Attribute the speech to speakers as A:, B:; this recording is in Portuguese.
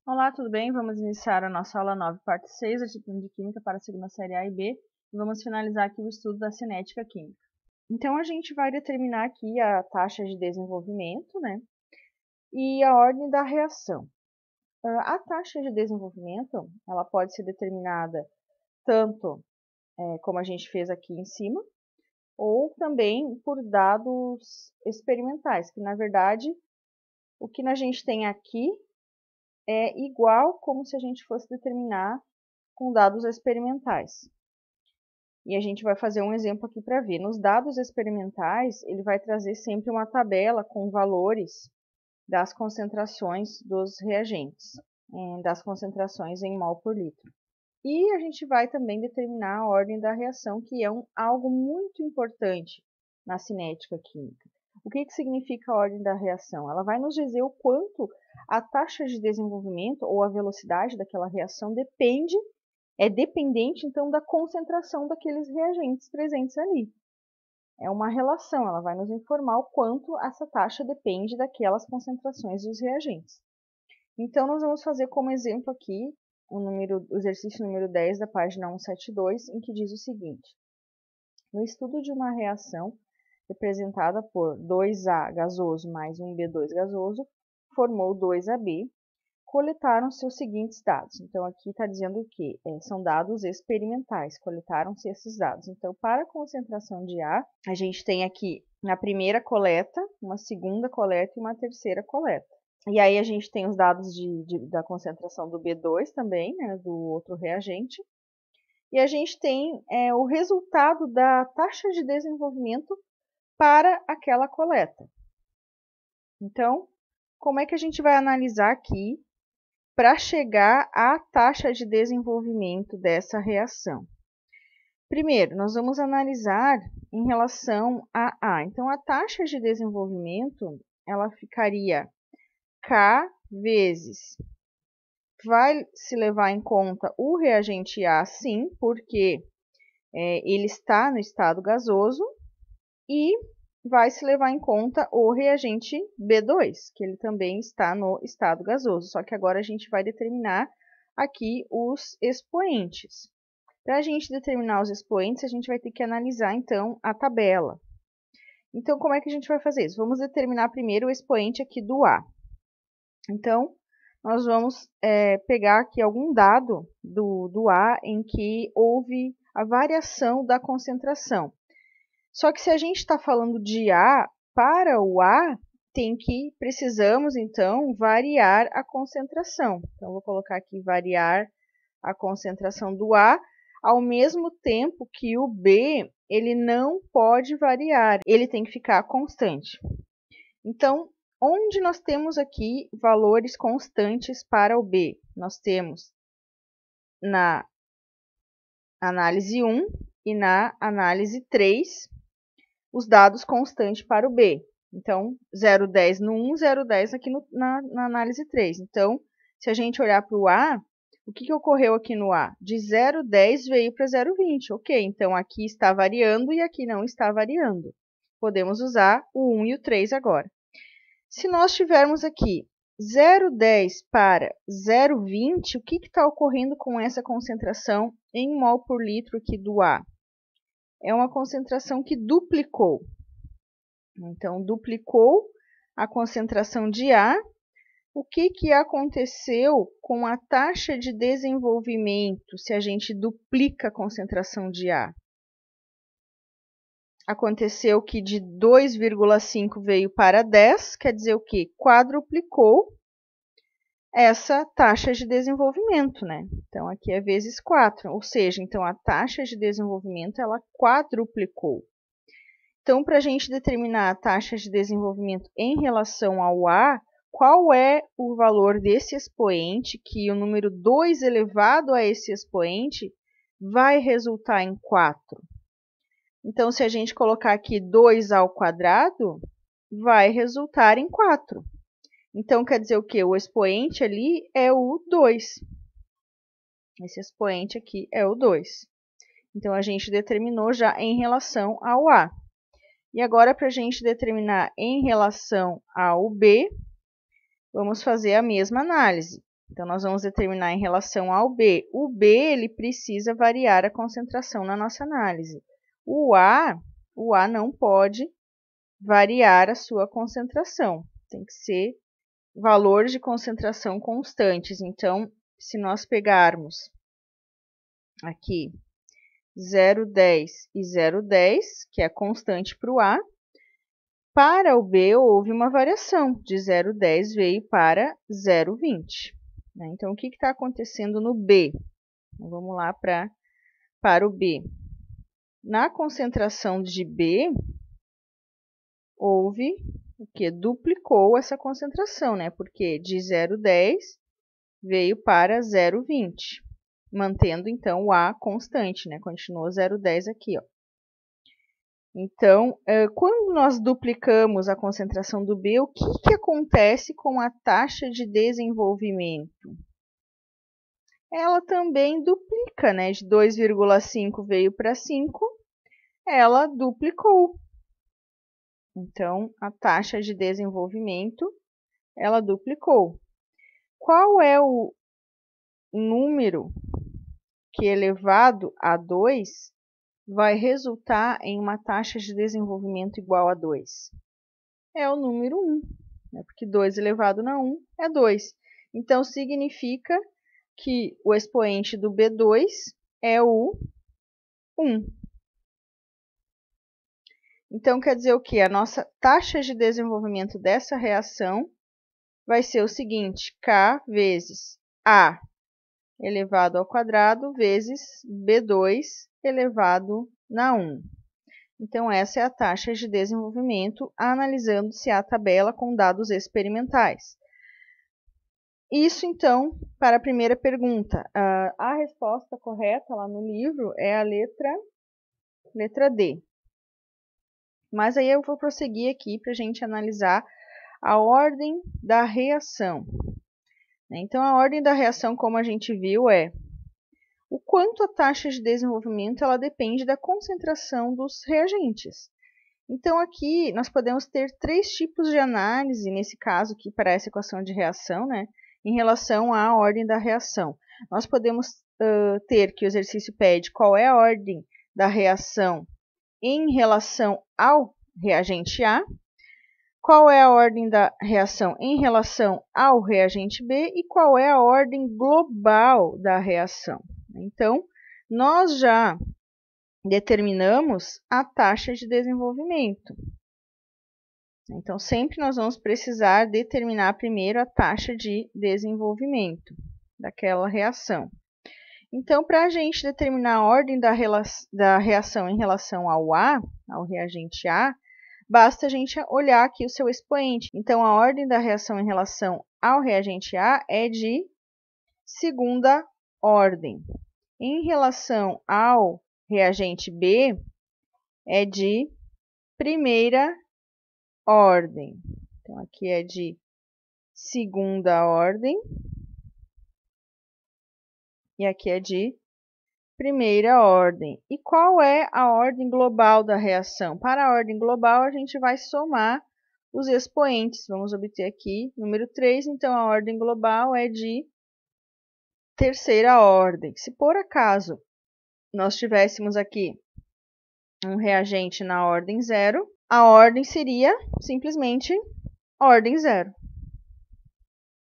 A: Olá, tudo bem? Vamos iniciar a nossa aula 9, parte 6, da disciplina de Química para a segunda série A e B, e vamos finalizar aqui o estudo da cinética química. Então, a gente vai determinar aqui a taxa de desenvolvimento, né, e a ordem da reação. A taxa de desenvolvimento, ela pode ser determinada tanto como a gente fez aqui em cima, ou também por dados experimentais, que na verdade, o que a gente tem aqui é igual como se a gente fosse determinar com dados experimentais. E a gente vai fazer um exemplo aqui para ver. Nos dados experimentais, ele vai trazer sempre uma tabela com valores das concentrações dos reagentes, das concentrações em mol por litro. E a gente vai também determinar a ordem da reação, que é algo muito importante na cinética química. O que significa a ordem da reação? Ela vai nos dizer o quanto a taxa de desenvolvimento ou a velocidade daquela reação é dependente, então, da concentração daqueles reagentes presentes ali. É uma relação, ela vai nos informar o quanto essa taxa depende daquelas concentrações dos reagentes. Então, nós vamos fazer como exemplo aqui o exercício número 10 da página 172, em que diz o seguinte: no estudo de uma reação representada por 2A gasoso mais 1B2 gasoso, formou 2AB, coletaram-se os seguintes dados. Então, aqui está dizendo o quê? São dados experimentais, coletaram-se esses dados. Então, para a concentração de A, a gente tem aqui na primeira coleta, uma segunda coleta e uma terceira coleta. E aí a gente tem os dados da concentração do B2 também, né, do outro reagente. E a gente tem o resultado da taxa de desenvolvimento para aquela coleta. Então, como é que a gente vai analisar aqui para chegar à taxa de desenvolvimento dessa reação? Primeiro, nós vamos analisar em relação a A. Então, a taxa de desenvolvimento, ela ficaria K vezes, vai se levar em conta o reagente A, sim, porque ele está no estado gasoso, e vai se levar em conta o reagente B2, que ele também está no estado gasoso, só que agora a gente vai determinar aqui os expoentes. Para a gente determinar os expoentes, a gente vai ter que analisar, então, a tabela. Então, como é que a gente vai fazer isso? Vamos determinar primeiro o expoente aqui do A. Então, nós vamos pegar aqui algum dado do A em que houve a variação da concentração. Só que se a gente está falando de A para o A, precisamos, então, variar a concentração. Então, vou colocar aqui variar a concentração do A, ao mesmo tempo que o B, ele não pode variar, ele tem que ficar constante. Então, onde nós temos aqui valores constantes para o B? Nós temos na análise 1 e na análise 3, os dados constantes para o B. Então, 0,10 no 1, 0,10 aqui na análise 3. Então, se a gente olhar para o A, o que ocorreu aqui no A? De 0,10 veio para 0,20. Ok, então aqui está variando e aqui não está variando. Podemos usar o 1 e o 3 agora. Se nós tivermos aqui 0,10 para 0,20, o que está ocorrendo com essa concentração em mol por litro aqui do A? É uma concentração que duplicou. Então, duplicou a concentração de A. O que aconteceu com a taxa de desenvolvimento se a gente duplica a concentração de A? Aconteceu que de 2,5 veio para 10, quer dizer o quê? Quadruplicou essa taxa de desenvolvimento, né? Então, aqui é vezes 4, ou seja, então a taxa de desenvolvimento, ela quadruplicou. Então, para a gente determinar a taxa de desenvolvimento em relação ao A, qual é o valor desse expoente, que o número 2 elevado a esse expoente vai resultar em 4? Então, se a gente colocar aqui 2 ao quadrado, vai resultar em 4. Então, quer dizer o quê? O expoente ali é o 2. Esse expoente aqui é o 2. Então, a gente determinou já em relação ao A. E agora, para a gente determinar em relação ao B, vamos fazer a mesma análise. Então, nós vamos determinar em relação ao B. O B, ele precisa variar a concentração na nossa análise. O A não pode variar a sua concentração. Tem que ser valores de concentração constantes. Então, se nós pegarmos aqui 0,10 e 0,10, que é a constante para o A, para o B houve uma variação, de 0,10 veio para 0,20. Então, o que está acontecendo no B? Então, vamos lá para o B. Na concentração de B, houve o que? Duplicou essa concentração, né? Porque de 0,10 veio para 0,20, mantendo então o A constante, né? Continuou 0,10 aqui, ó. Então, quando nós duplicamos a concentração do B, o que acontece com a taxa de desenvolvimento? Ela também duplica, né? De 2,5 veio para 5, ela duplicou. Então, a taxa de desenvolvimento, ela duplicou. Qual é o número que elevado a 2 vai resultar em uma taxa de desenvolvimento igual a 2? É o número 1, né? Porque 2 elevado a 1 é 2. Então, significa que o expoente do B2 é o 1. Então, quer dizer o quê? A nossa taxa de desenvolvimento dessa reação vai ser o seguinte, K vezes A elevado ao quadrado vezes B2 elevado na 1. Então, essa é a taxa de desenvolvimento, analisando-se a tabela com dados experimentais. Isso, então, para a primeira pergunta. A resposta correta lá no livro é a letra D. Mas aí eu vou prosseguir aqui para a gente analisar a ordem da reação. Então, a ordem da reação, como a gente viu, é o quanto a taxa de desenvolvimento ela depende da concentração dos reagentes. Então, aqui nós podemos ter 3 tipos de análise, nesse caso aqui para essa equação de reação, né, em relação à ordem da reação. Nós podemos ter que o exercício pede qual é a ordem da reação em relação ao reagente A, qual é a ordem da reação em relação ao reagente B e qual é a ordem global da reação. Então, nós já determinamos a taxa de desenvolvimento. Então, sempre nós vamos precisar determinar primeiro a taxa de desenvolvimento daquela reação. Então, para a gente determinar a ordem da reação em relação ao A, ao reagente A, basta a gente olhar aqui o seu expoente. Então, a ordem da reação em relação ao reagente A é de segunda ordem. Em relação ao reagente B, é de primeira ordem. Então, aqui é de segunda ordem. E aqui é de primeira ordem. E qual é a ordem global da reação? Para a ordem global, a gente vai somar os expoentes. Vamos obter aqui número 3, então a ordem global é de terceira ordem. Se por acaso nós tivéssemos aqui um reagente na ordem 0, a ordem seria simplesmente ordem 0.